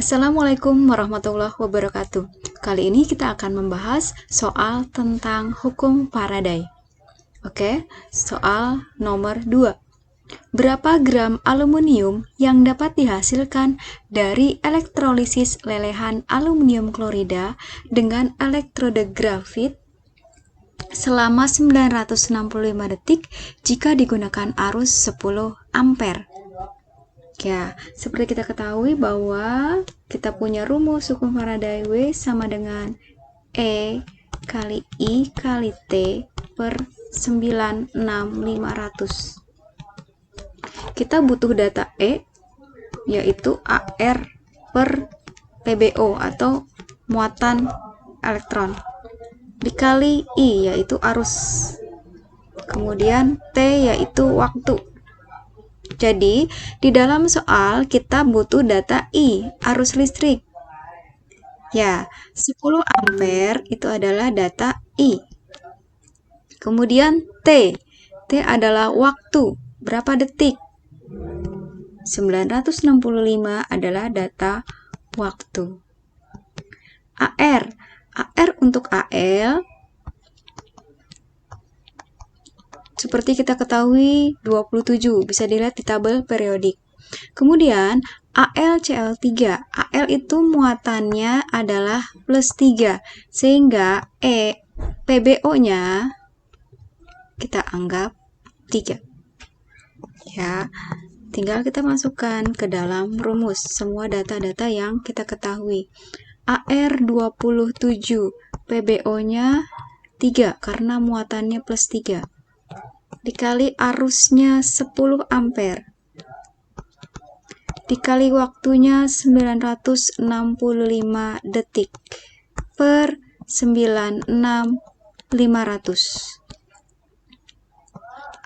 Assalamualaikum warahmatullahi wabarakatuh. Kali ini kita akan membahas soal tentang hukum Faraday. Oke, soal nomor 2. Berapa gram aluminium yang dapat dihasilkan dari elektrolisis lelehan aluminium klorida dengan elektrode grafit selama 965 detik jika digunakan arus 10 ampere? Ya, seperti kita ketahui bahwa kita punya rumus hukum Faraday W sama dengan E kali I kali T per 96500. Kita butuh data E, yaitu AR per PBO atau muatan elektron, dikali I, yaitu arus, kemudian T, yaitu waktu. Jadi, di dalam soal kita butuh data I, arus listrik. Ya, 10 ampere itu adalah data I. Kemudian T adalah waktu, berapa detik? 965 adalah data waktu. AR untuk AL seperti kita ketahui 27, bisa dilihat di tabel periodik. Kemudian AlCl3, Al itu muatannya adalah plus 3, sehingga PBO-nya kita anggap 3. Ya, tinggal kita masukkan ke dalam rumus semua data-data yang kita ketahui. AR27, PBO-nya 3 karena muatannya plus 3. Dikali arusnya 10 ampere. Dikali waktunya 965 detik per 96500.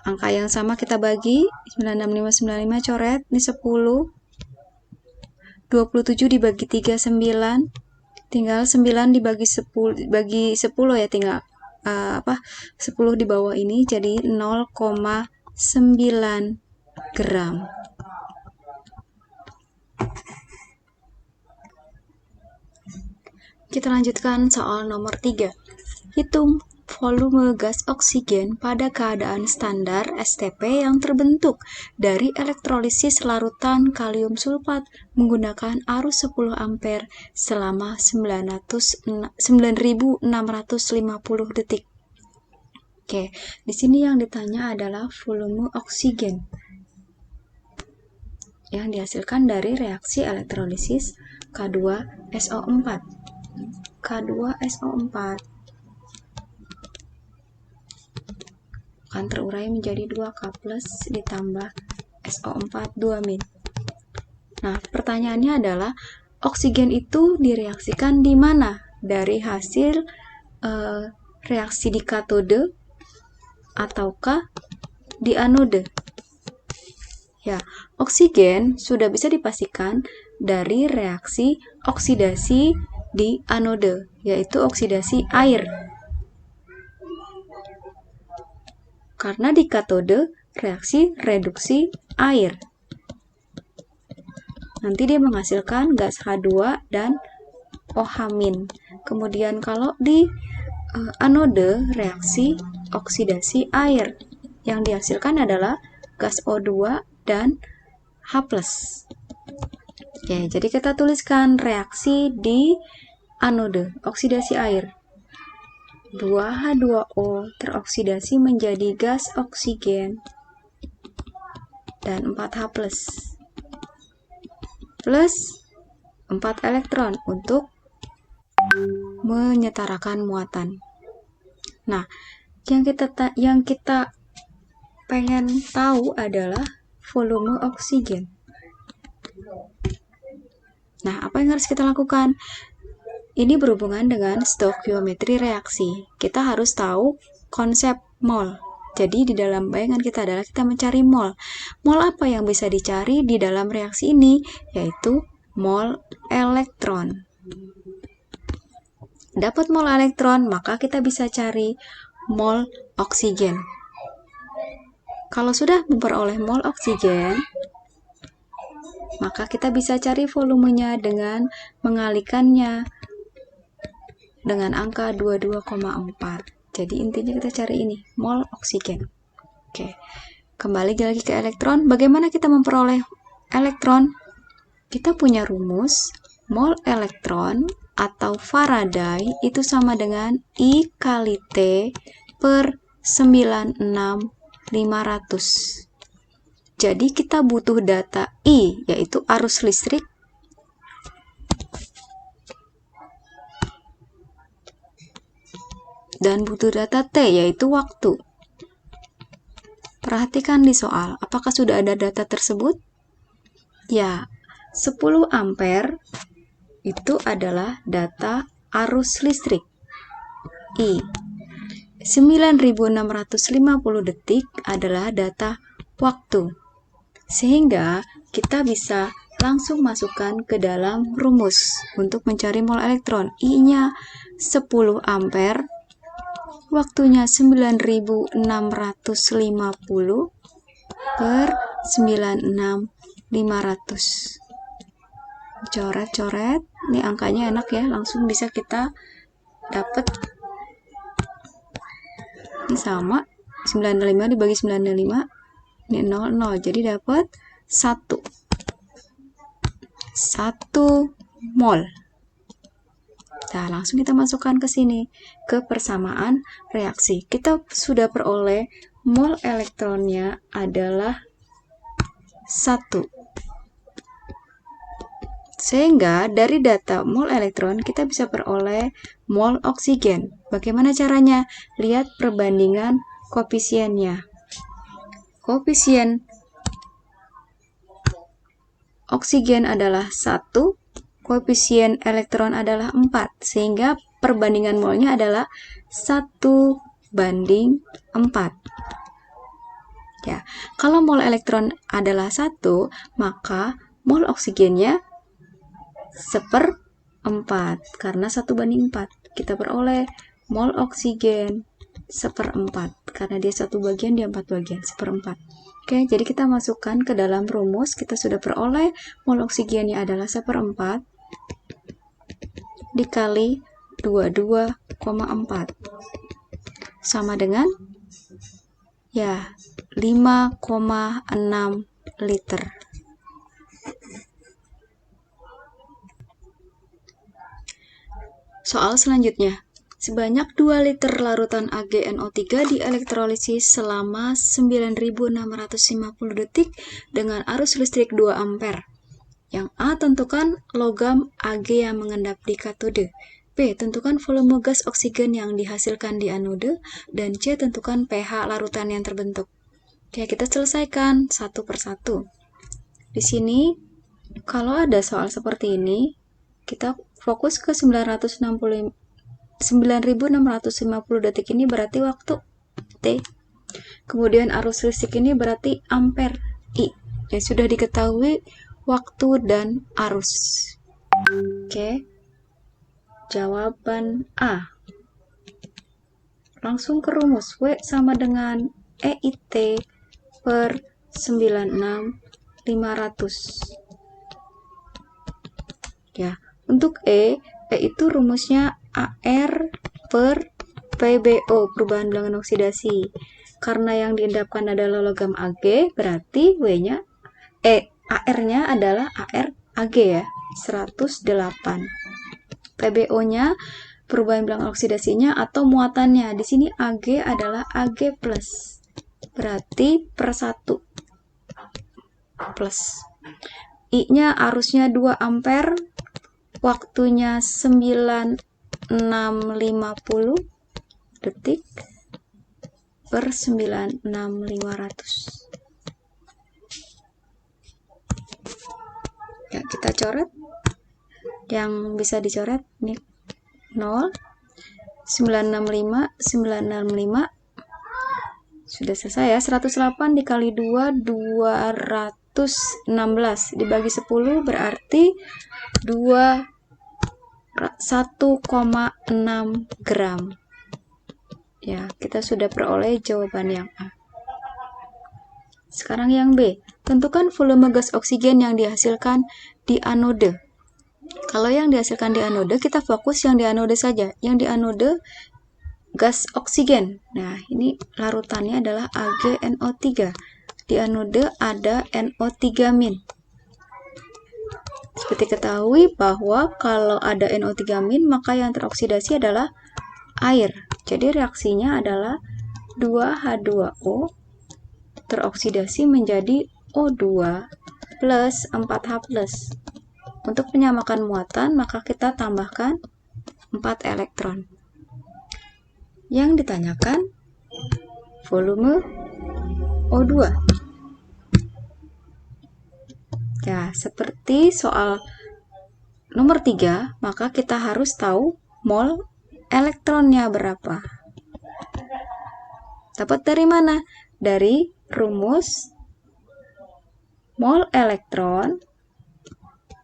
Angka yang sama kita bagi, 96595 coret, ini 10. 27 dibagi 3 9. Tinggal 9 dibagi 10 ya, tinggal 10 di bawah ini jadi 0,9 gram. Kita lanjutkan soal nomor 3. Hitung volume gas oksigen pada keadaan standar STP yang terbentuk dari elektrolisis larutan kalium sulfat menggunakan arus 10 ampere selama 9650 detik. Oke, di sini yang ditanya adalah volume oksigen yang dihasilkan dari reaksi elektrolisis K2SO4. K2SO4 akan terurai menjadi 2K plus ditambah SO4 2-. Nah, pertanyaannya adalah oksigen itu direaksikan di mana? Dari hasil reaksi di katode ataukah di anode? Ya, oksigen sudah bisa dipastikan dari reaksi oksidasi di anode, yaitu oksidasi air. Karena di katode reaksi reduksi air. Nanti dia menghasilkan gas H2 dan OH-. Kemudian kalau di anode reaksi oksidasi air, yang dihasilkan adalah gas O2 dan H+. Oke, jadi kita tuliskan reaksi di anode, oksidasi air. 2H2O teroksidasi menjadi gas oksigen dan 4H+. Plus 4 elektron untuk menyetarakan muatan. Nah, yang kita pengen tahu adalah volume oksigen. Nah, apa yang harus kita lakukan? Ini berhubungan dengan stoikiometri reaksi. Kita harus tahu konsep mol. Jadi di dalam bayangan kita adalah kita mencari mol. Mol apa yang bisa dicari di dalam reaksi ini? Yaitu mol elektron. Dapat mol elektron, maka kita bisa cari mol oksigen. Kalau sudah memperoleh mol oksigen, Maka kita bisa cari volumenya dengan mengalikannya dengan angka 22,4. Jadi intinya kita cari ini, mol oksigen. Oke. Kembali lagi ke elektron. Bagaimana kita memperoleh elektron? Kita punya rumus mol elektron atau Faraday itu sama dengan I kali T per 96.500. Jadi kita butuh data I, yaitu arus listrik, dan butuh data T, yaitu waktu. Perhatikan di soal, apakah sudah ada data tersebut? Ya, 10 ampere itu adalah data arus listrik. I. 9650 detik adalah data waktu. Sehingga kita bisa langsung masukkan ke dalam rumus untuk mencari mol elektron. I-nya 10 ampere, waktunya 9650 per 96.500. Coret-coret, ini angkanya enak ya, langsung bisa kita dapat. Ini sama, 95 dibagi 95, ini 00, jadi dapat 1 mol. Nah, langsung kita masukkan ke sini, ke persamaan reaksi. Kita sudah peroleh mol elektronnya adalah 1. Sehingga dari data mol elektron kita bisa peroleh mol oksigen. Bagaimana caranya? Lihat perbandingan koefisiennya. Koefisien oksigen adalah 1, koefisien elektron adalah 4, sehingga perbandingan molnya adalah 1:4. Ya, kalau mol elektron adalah 1, maka mol oksigennya 1/4, karena 1:4. Kita peroleh mol oksigen 1/4, karena dia 1 bagian, dia 4 bagian, 1/4. Oke, jadi kita masukkan ke dalam rumus, kita sudah peroleh mol oksigennya adalah 1/4 dikali 22,4 sama dengan ya 5,6 liter. Soal selanjutnya, sebanyak 2 liter larutan AgNO3 dielektrolisis selama 9650 detik dengan arus listrik 2 ampere. Yang A, tentukan logam Ag yang mengendap di katode. B, tentukan volume gas oksigen yang dihasilkan di anode. Dan C, tentukan pH larutan yang terbentuk. Oke, kita selesaikan satu persatu. Di sini, kalau ada soal seperti ini, kita fokus ke 9650 detik ini berarti waktu T. Kemudian arus listrik ini berarti ampere I. Ya, sudah diketahui waktu dan arus. Oke. Jawaban A. Langsung ke rumus. W sama dengan EIT per 96.500. Ya, untuk E itu rumusnya AR per PbO, perubahan bilangan oksidasi. Karena yang diendapkan adalah logam Ag, berarti W-nya AR-nya adalah AR Ag ya, 108. PbO-nya perubahan bilangan oksidasinya atau muatannya. Di sini Ag adalah Ag+. Berarti per 1 plus. I-nya arusnya 2 ampere, waktunya 9650 detik per 96.500. Ya, kita coret. Yang bisa dicoret ini 0, 965, 965. Sudah selesai ya. 108 dikali 2, 216 dibagi 10 berarti 1,6 gram. Ya, kita sudah peroleh jawaban yang A. Sekarang yang B, tentukan volume gas oksigen yang dihasilkan di anode. Kalau yang dihasilkan di anode, kita fokus yang di anode saja. Yang di anode gas oksigen. Nah, ini larutannya adalah AgNO3. Di anode ada NO3-. Seperti ketahui bahwa kalau ada NO3-, maka yang teroksidasi adalah air. Jadi reaksinya adalah 2H2O teroksidasi menjadi O2 plus 4H+. Untuk menyamakan muatan, maka kita tambahkan 4 elektron. Yang ditanyakan volume O2. Ya, seperti soal nomor 3, maka kita harus tahu mol elektronnya berapa. Dapat dari mana? Dari rumus mol elektron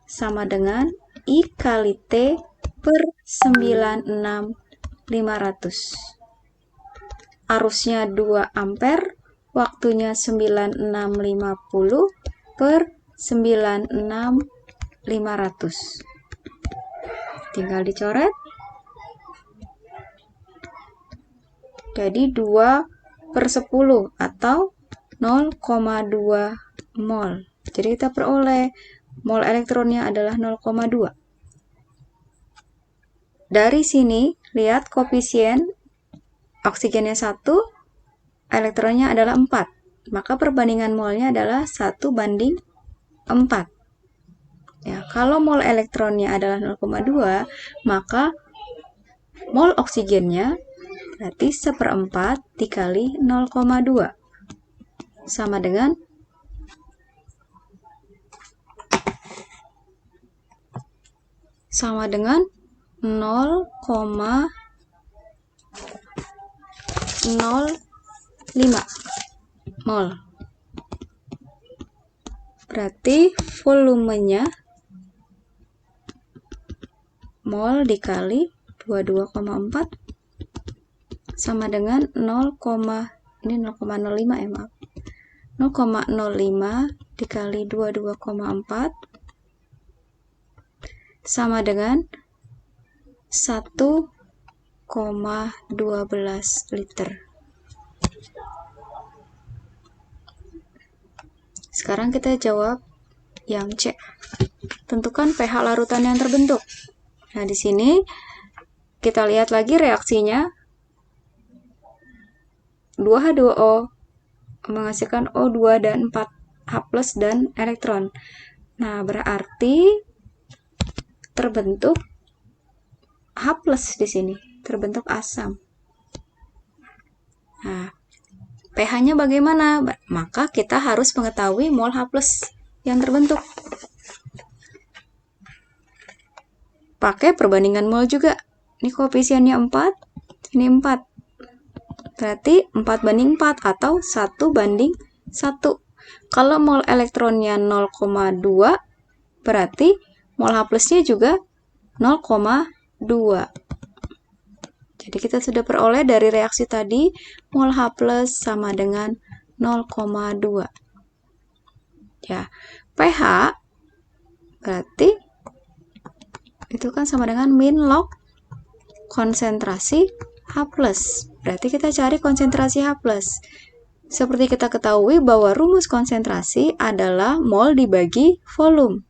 sama dengan I kali T per 96500. Arusnya 2 ampere, waktunya 9650 per 96500. Tinggal dicoret. Jadi 2/10 atau 0,2 mol. Jadi kita peroleh mol elektronnya adalah 0,2. Dari sini, lihat koefisien oksigennya 1, elektronnya adalah 4. Maka perbandingan molnya adalah 1:4. Ya, kalau mol elektronnya adalah 0,2, maka mol oksigennya berarti 1/4 dikali 0,2 sama dengan 0,05 mol. Berarti volumenya mol dikali 22,4 sama dengan 0,05 ya, maaf. 0,05 dikali 22,4 sama dengan 1,12 liter. Sekarang kita jawab yang C. Tentukan pH larutan yang terbentuk. Nah, di sini kita lihat lagi reaksinya. 2H2O menghasilkan O2 dan 4H+ dan elektron. Nah, berarti terbentuk H+ di sini, terbentuk asam. Nah, pH-nya bagaimana? Maka kita harus mengetahui mol H+ yang terbentuk. Pakai perbandingan mol juga. Ini koefisiennya 4, ini 4. Berarti 4:4 atau 1:1. Kalau mol elektronnya 0,2, berarti mol H+-nya juga 0,2. Jadi kita sudah peroleh dari reaksi tadi, mol H+ sama dengan 0,2. Ya, pH berarti itu kan sama dengan min log konsentrasi H+. Berarti kita cari konsentrasi H+. Seperti kita ketahui bahwa rumus konsentrasi adalah mol dibagi volume.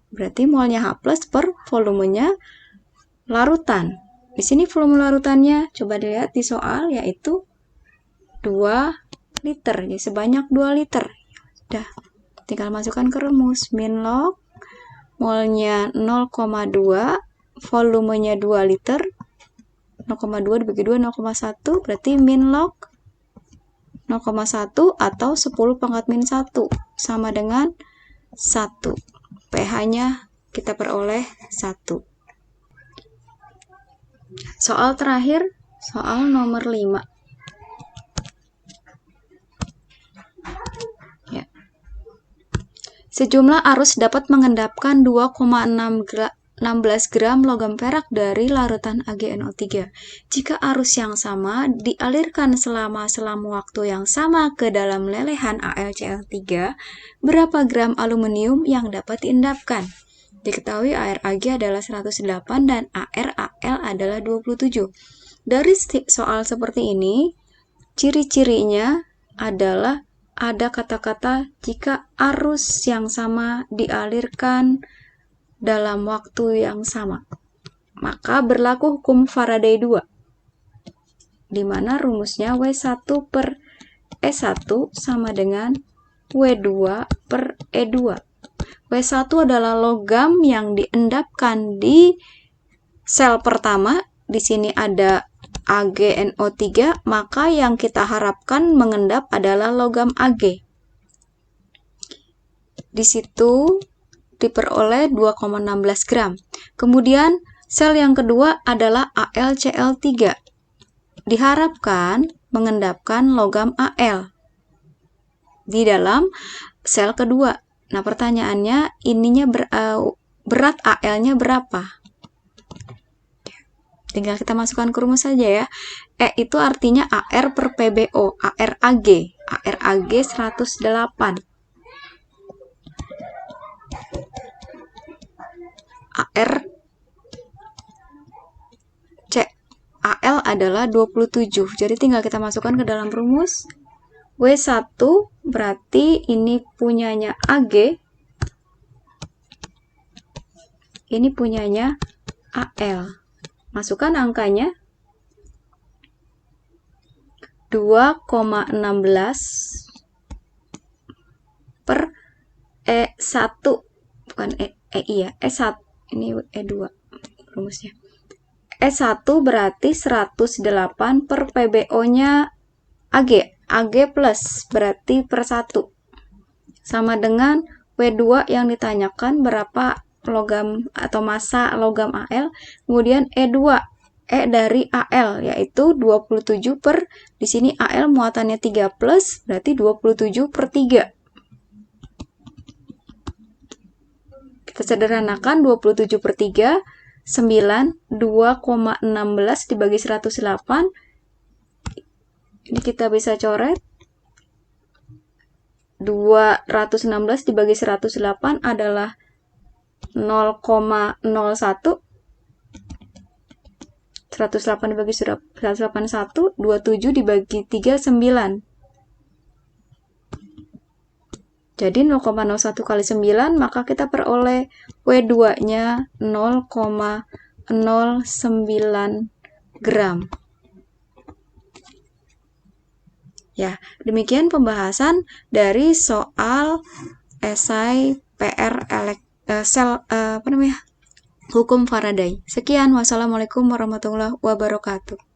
Berarti molnya H+ per volumenya larutan. Di sini volume larutannya coba dilihat di soal, yaitu 2 liter. Jadi sebanyak 2 liter. Udah, tinggal masukkan ke rumus. Min log molnya 0,2, volumenya 2 liter. 0,2 dibagi 2, 0,1. Berarti min log 0,1 atau 10⁻⁻1 sama dengan 1. pH-nya kita peroleh 1. Soal terakhir, soal nomor 5. Ya. Sejumlah arus dapat mengendapkan 2,6 16 gram logam perak dari larutan AgNO3. Jika arus yang sama dialirkan selama waktu yang sama ke dalam lelehan AlCl3, berapa gram aluminium yang dapat diendapkan? Diketahui ArAg adalah 108 dan ArAl adalah 27. Dari soal seperti ini, ciri-cirinya adalah ada kata-kata jika arus yang sama dialirkan dalam waktu yang sama, maka berlaku hukum Faraday 2, di mana rumusnya W1 per E1 sama dengan W2 per E2. W1 adalah logam yang diendapkan di sel pertama. Di sini ada AgNO3, maka yang kita harapkan mengendap adalah logam Ag. Di situ diperoleh 2,16 gram. Kemudian sel yang kedua adalah AlCl3. Diharapkan mengendapkan logam Al di dalam sel kedua. Nah, pertanyaannya ininya berat Al-nya berapa? Tinggal kita masukkan ke rumus saja ya. E itu artinya Ar per PbO, ArAg. ArAg 108. Al adalah 27. Jadi tinggal kita masukkan ke dalam rumus. W1 berarti ini punyanya Ag. Ini punyanya Al. Masukkan angkanya. 2,16 per E1. Bukan EI ya. E1. Ini E2 rumusnya. E1 berarti 108 per PbO-nya Ag. Ag plus berarti per 1. Sama dengan W2 yang ditanyakan berapa logam atau massa logam Al. Kemudian E2. E dari Al yaitu 27 per, di sini Al muatannya 3 plus, berarti 27 per 3. Kita sederhanakan 27 per 3, 9, 2,16 dibagi 108. Ini kita bisa coret. 216 dibagi 108 adalah 0,01. 108 dibagi 181, 27 dibagi 3, 9. Jadi 0,01 kali 9, maka kita peroleh W2-nya 0,09 gram. Ya, demikian pembahasan dari soal esai PR hukum Faraday. Sekian, wassalamualaikum warahmatullahi wabarakatuh.